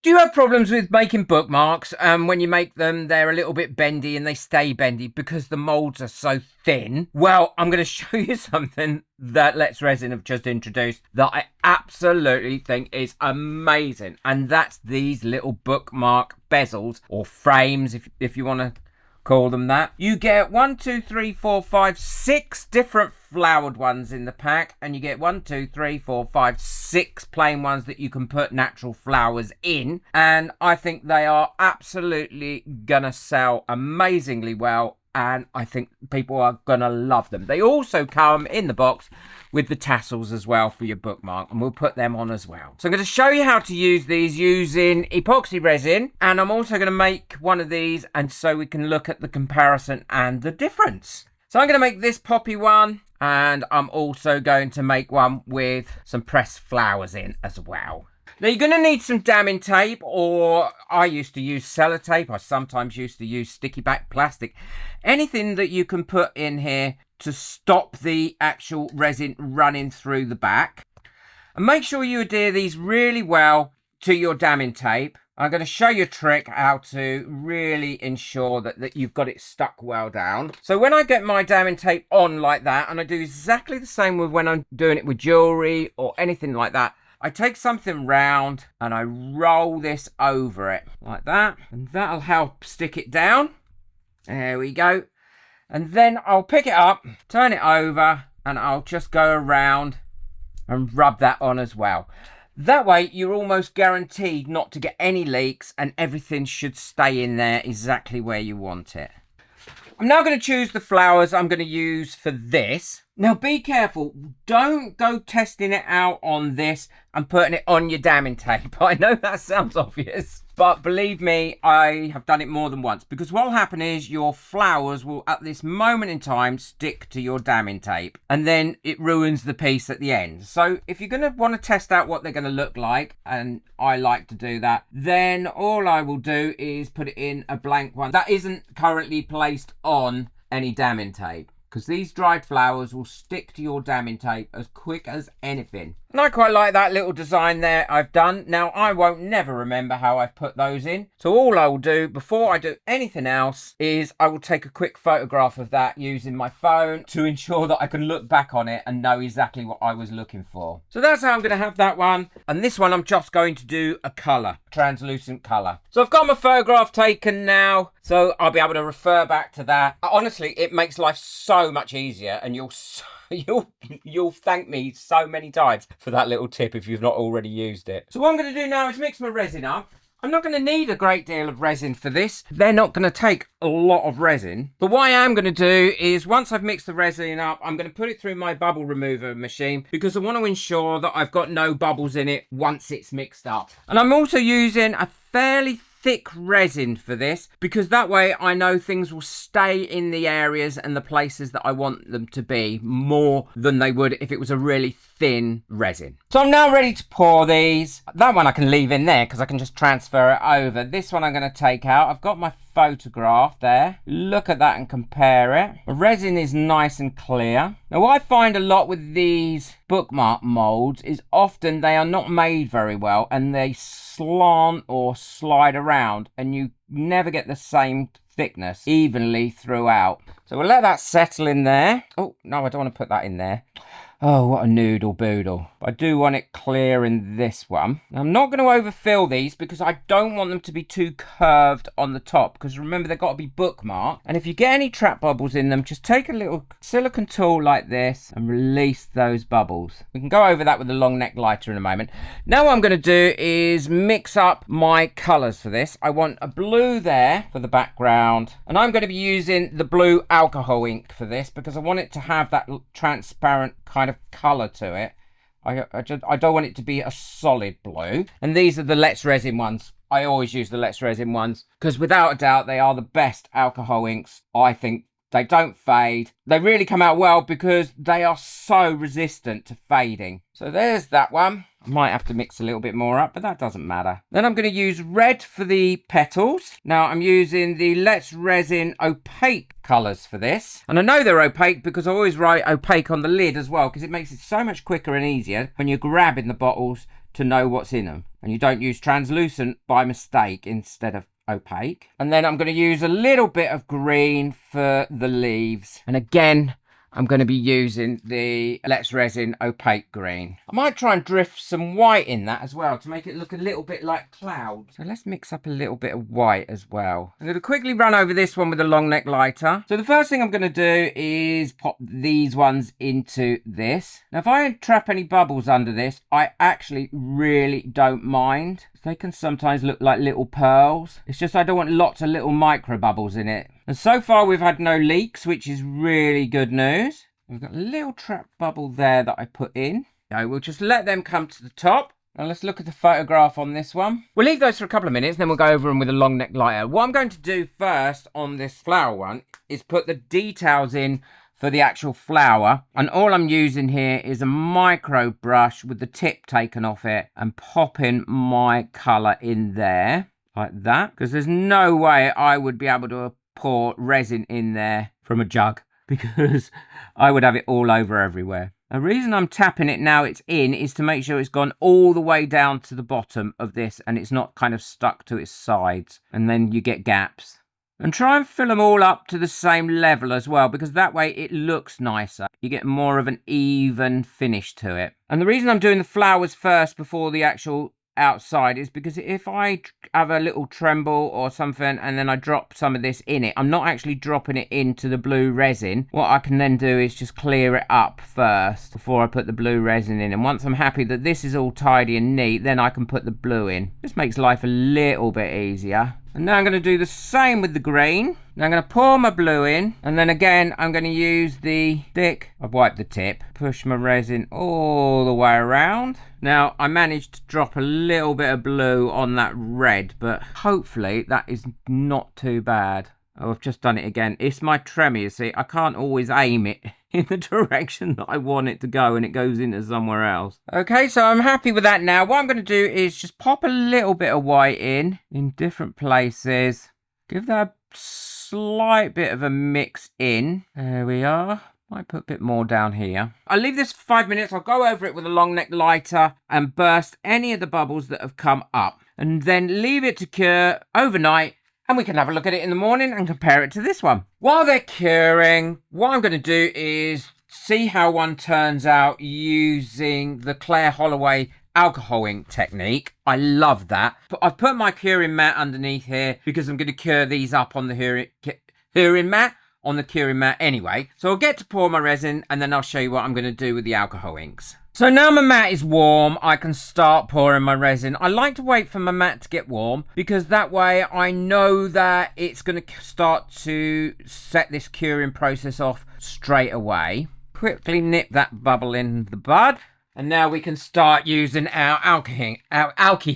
Do you have problems with making bookmarks? When you make them, they're a little bit bendy and they stay bendy because the molds are so thin. Well, I'm going to show you something that Let's Resin have just introduced that I absolutely think is amazing. And that's these little bookmark bezels or frames, if you want to call them that. You get 1, 2, 3, 4, 5, 6 different flowered ones in the pack, and you get 1, 2, 3, 4, 5, 6 plain ones that you can put natural flowers in. And I think they are absolutely gonna sell amazingly well, and I think people are gonna love them. They also come in the box with the tassels as well for your bookmark, and we'll put them on as well. So I'm going to show you how to use these using epoxy resin, and I'm also going to make one of these, and so we can look at the comparison and the difference. So I'm going to make this poppy one, and I'm also going to make one with some pressed flowers in as well. Now you're going to need some damming tape, or I used to use sellotape. I sometimes used to use sticky back plastic. Anything that you can put in here to stop the actual resin running through the back. And make sure you adhere these really well to your damming tape. I'm going to show you a trick how to really ensure that you've got it stuck well down. So when I get my damming tape on like that, and I do exactly the same with when I'm doing it with jewellery or anything like that, I take something round and I roll this over it like that, and that'll help stick it down. There we go. And then I'll pick it up, turn it over, and I'll just go around and rub that on as well. That way you're almost guaranteed not to get any leaks, and everything should stay in there exactly where you want it. I'm now going to choose the flowers I'm going to use for this. Now be careful, don't go testing it out on this and putting it on your damming tape. I know that sounds obvious, but believe me, I have done it more than once, because what will happen is your flowers will at this moment in time stick to your damming tape, and then it ruins the piece at the end. So if you're going to want to test out what they're going to look like, and I like to do that, then all I will do is put it in a blank one that isn't currently placed on any damming tape, because these dried flowers will stick to your damming tape as quick as anything. And I quite like that little design there I've done. Now, I won't never remember how I've put those in. So all I will do before I do anything else is I will take a quick photograph of that using my phone to ensure that I can look back on it and know exactly what I was looking for. So that's how I'm going to have that one. And this one I'm just going to do a colour, translucent colour. So I've got my photograph taken now, so I'll be able to refer back to that. Honestly, it makes life so much easier, and you'll thank me so many times for that little tip if you've not already used it. So what I'm going to do now is mix my resin up. I'm not going to need a great deal of resin for this. They're not going to take a lot of resin. But what I am going to do is, once I've mixed the resin up, I'm going to put it through my bubble remover machine, because I want to ensure that I've got no bubbles in it once it's mixed up. And I'm also using a fairly thick resin for this, because that way I know things will stay in the areas and the places that I want them to be more than they would if it was a really thin resin. So I'm now ready to pour these. That one I can leave in there because I can just transfer it over. This one I'm going to take out. I've got my photograph there. Look at that and compare it. The resin is nice and clear. Now what I find a lot with these bookmark molds is often they are not made very well, and they slant or slide around, and you never get the same thickness evenly throughout. So we'll let that settle in there. Oh no, I don't want to put that in there. Oh, what a noodle boodle. I do want it clear in this one. Now, I'm not going to overfill these because I don't want them to be too curved on the top, because remember, they've got to be bookmarked. And if you get any trap bubbles in them, just take a little silicone tool like this and release those bubbles. We can go over that with a long neck lighter in a moment. Now what I'm going to do is mix up my colours for this. I want a blue there for the background, and I'm going to be using the blue alcohol ink for this because I want it to have that transparent kind of colour to it. I don't want it to be a solid blue. And these are the Let's Resin ones. I always use the Let's Resin ones because without a doubt they are the best alcohol inks. I think they don't fade. They really come out well because they are so resistant to fading. So there's that one. I might have to mix a little bit more up, but that doesn't matter. Then I'm going to use red for the petals. Now I'm using the Let's Resin opaque colours for this. And I know they're opaque because I always write opaque on the lid as well, because it makes it so much quicker and easier when you're grabbing the bottles to know what's in them. And you don't use translucent by mistake instead of opaque. And then I'm going to use a little bit of green for the leaves. And again, I'm going to be using the Let's Resin opaque green. I might try and drift some white in that as well to make it look a little bit like clouds. So let's mix up a little bit of white as well. I'm going to quickly run over this one with a long neck lighter. So the first thing I'm going to do is pop these ones into this. Now if I trap any bubbles under this, I actually really don't mind. They can sometimes look like little pearls. It's just I don't want lots of little micro bubbles in it. And so far we've had no leaks, which is really good news. We've got a little trap bubble there that I put in. So we'll just let them come to the top. Now let's look at the photograph on this one. We'll leave those for a couple of minutes, then we'll go over them with a long neck lighter. What I'm going to do first on this flower one is put the details in for the actual flower, and all I'm using here is a micro brush with the tip taken off it and popping my colour in there like that, because there's no way I would be able to pour resin in there from a jug because I would have it all over everywhere. The reason I'm tapping it now it's in is to make sure it's gone all the way down to the bottom of this and it's not kind of stuck to its sides, and then you get gaps. And try and fill them all up to the same level as well, because that way it looks nicer. You get more of an even finish to it. And the reason I'm doing the flowers first before the actual outside is because if I have a little tremble or something and then I drop some of this in it, I'm not actually dropping it into the blue resin. What I can then do is just clear it up first before I put the blue resin in. And once I'm happy that this is all tidy and neat, then I can put the blue in. Just makes life a little bit easier. And now I'm going to do the same with the green. Now I'm going to pour my blue in, and then again I'm going to use the stick. I've wiped the tip, push my resin all the way around. Now I managed to drop a little bit of blue on that red, but hopefully that is not too bad. Oh, I've just done it again. It's my tremor, you see. I can't always aim it in the direction that I want it to go and it goes into somewhere else. Okay, so I'm happy with that now. What I'm going to do is just pop a little bit of white in different places. Give that a slight bit of a mix in. There we are. Might put a bit more down here. I'll leave this for 5 minutes. I'll go over it with a long neck lighter and burst any of the bubbles that have come up. And then leave it to cure overnight. And we can have a look at it in the morning and compare it to this one. While they're curing, what I'm going to do is see how one turns out using the Claire Holloway alcohol ink technique. I love that. But I've put my curing mat underneath here because I'm going to cure these up on the curing mat anyway. So I'll get to pour my resin and then I'll show you what I'm going to do with the alcohol inks. So now my mat is warm, I can start pouring my resin. I like to wait for my mat to get warm because that way I know that it's going to start to set this curing process off straight away. Quickly nip that bubble in the bud. And now we can start using our alcohol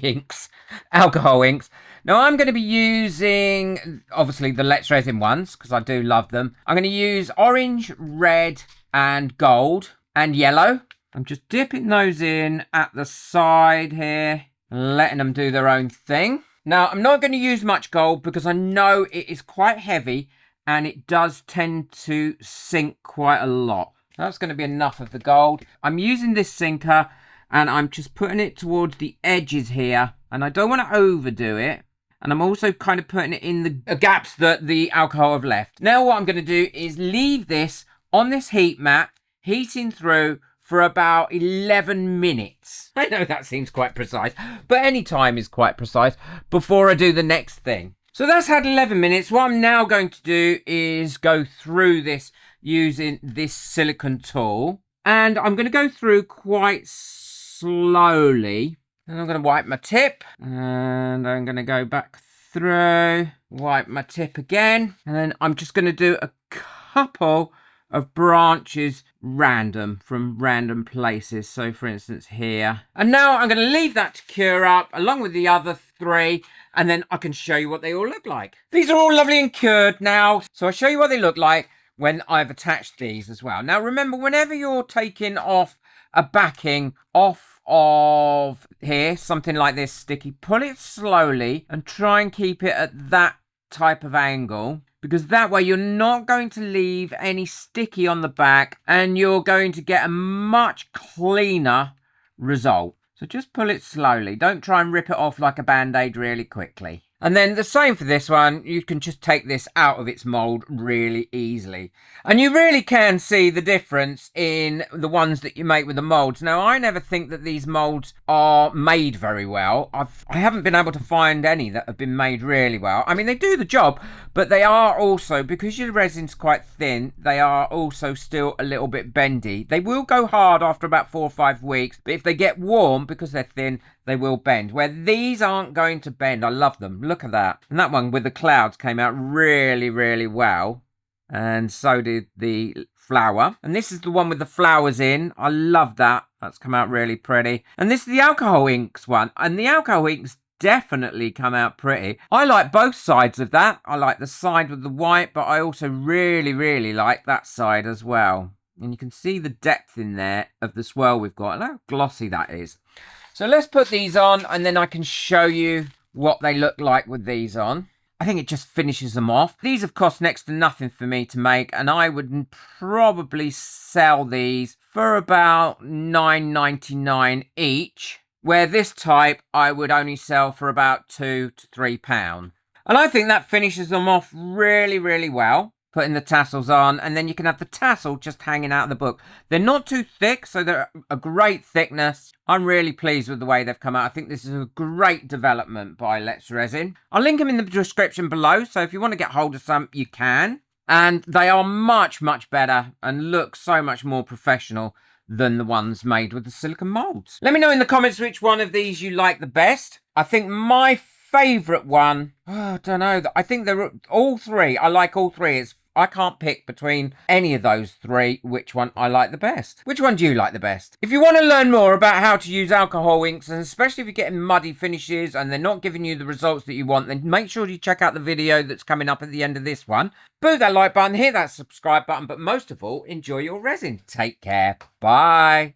inks. Now I'm going to be using, obviously, the Let's Resin ones because I do love them. I'm going to use orange, red and gold and yellow. I'm just dipping those in at the side here, letting them do their own thing. Now, I'm not going to use much gold because I know it is quite heavy and it does tend to sink quite a lot. That's going to be enough of the gold. I'm using this sinker and I'm just putting it towards the edges here, and I don't want to overdo it. And I'm also kind of putting it in the gaps that the alcohol have left. Now what I'm going to do is leave this on this heat mat, heating through for about 11 minutes. I know that seems quite precise, but any time is quite precise before I do the next thing. So that's had 11 minutes. What I'm now going to do is go through this using this silicone tool. And I'm going to go through quite slowly. And I'm going to wipe my tip. And I'm going to go back through, wipe my tip again. And then I'm just going to do a couple of branches from random places. So for instance here. And now I'm going to leave that to cure up along with the other three, and then I can show you what they all look like. These are all lovely and cured now, so I'll show you what they look like when I've attached these as well. Now remember, whenever you're taking off a backing off of here, something like this sticky, pull it slowly and try and keep it at that type of angle, because that way you're not going to leave any sticky on the back and you're going to get a much cleaner result. So just pull it slowly. Don't try and rip it off like a band-aid really quickly. And then the same for this one. You can just take this out of its mould really easily. And you really can see the difference in the ones that you make with the moulds. Now, I never think that these moulds are made very well. I haven't been able to find any that have been made really well. I mean, they do the job, but they are also, because your resin's quite thin, they are also still a little bit bendy. They will go hard after about 4 or 5 weeks, but if they get warm, because they're thin, they will bend. Where these aren't going to bend. I love them. Look at that. And that one with the clouds came out really, really well. And so did the flower. And this is the one with the flowers in. I love that. That's come out really pretty. And this is the alcohol inks one. And the alcohol inks definitely come out pretty. I like both sides of that. I like the side with the white, but I also really, really like that side as well. And you can see the depth in there of the swirl we've got. And how glossy that is. So let's put these on, and then I can show you what they look like with these on. I think it just finishes them off. These have cost next to nothing for me to make, and I would probably sell these for about £9.99 each, where this type I would only sell for about £2 to £3. And I think that finishes them off really, really well. Putting the tassels on, and then you can have the tassel just hanging out of the book. They're not too thick, so they're a great thickness. I'm really pleased with the way they've come out. I think this is a great development by Let's Resin. I'll link them in the description below, so if you want to get hold of some, you can. And they are much, much better and look so much more professional than the ones made with the silicone molds. Let me know in the comments which one of these you like the best. I think my favourite one, I don't know. I think they're all three. I like all three. I can't pick between any of those three which one I like the best. Which one do you like the best? If you want to learn more about how to use alcohol inks, and especially if you're getting muddy finishes and they're not giving you the results that you want, then make sure you check out the video that's coming up at the end of this one. Boo that like button, hit that subscribe button, but most of all, enjoy your resin. Take care. Bye.